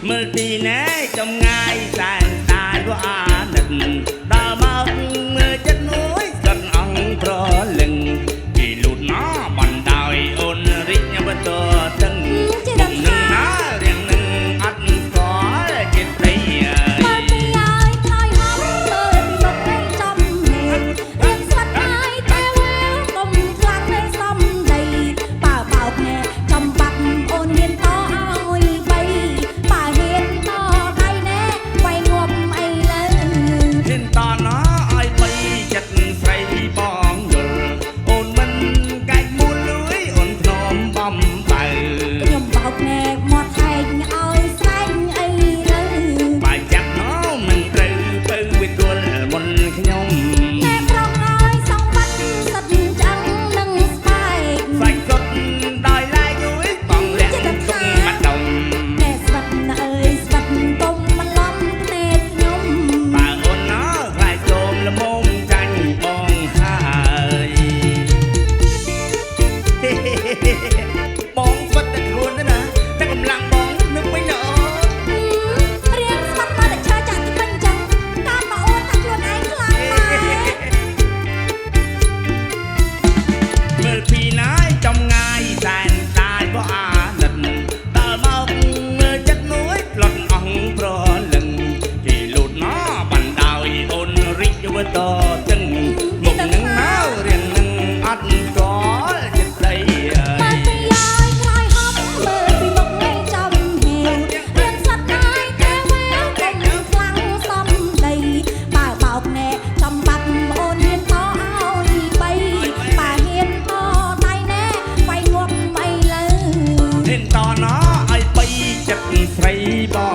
មើលពីណែចំងាយសែនតាយវាអាណិតដល់មកមើលចិត្តមួយស្កិនអង្គប្រលឹងពីលូតណោបណ្ដោយអូនរិញបតទាំងនឹងណារៀងនឹងអត់ស្គាល់ចិត្តប្តីមើលពីហើយថ្លៃហំមើលពីមកឯងចំហេតុរៀងស្វិតហើយតែវាកុំខ្លាំងនៅសំដីបើបោកណែចំបាក់អូនហ៊ានតឲ្យបីបើហ៊ានតដៃណែវាយងាប់អីលើហ៊ានតណោឲ្យបីចិត្តស្រីបងយល់អូនមិនកាច់មូលលួយអូនធ្នមបំបើខ្ញុំបោកណែមាត់ហែងឲ្យស្លែងអីលើបើចាប់ណោមិនត្រូវទៅវិទល់មុនខ្ញុំណែប្រងឲ្យសងបាត់សិតចឹងនឹងស្បែកសាច់សុតដោយឡាយយូរបងលាក់ទុំបាត់ដុំណែស្វិតអើយស្វិតទុំមិនឡំភ្នែកខ្ញុំបើអូនណោខ្លាចជុំល្មមចាញ់បងហើយបងស្វិតតែខ្លួនទេណាតែកម្លាំងបងនឹកវិញណោរៀងស្វិតមកតែឈើចាក់ទីពេញចឹងតាមមកអូនថាខ្លួនឯងខ្លាំងណាស់មើលពីណាយចំងាយសែនតាយបោះអាណិតដល់មកមើលចិត្តមួយផ្លត់អង្គប្រលឹងគេលូតណោបណ្ដោយអូនរិចវតទាំងមុខនឹងណៅរៀងនឹងអត់ស្គាល់ចិត្តស្ដីបើពីហើយខ្លាយហំមើលពីមុខឯងចំហេតុរៀងស្វិតហើយតែវាកុំខ្លាំងសំដីបើបោកណែចំបាប់អូនហ៊ានតឲ្យបីបើហ៊ានតដៃណែវាយងាប់អីលើហ៊ានតណោឲ្យបីចិត្តស្រីបង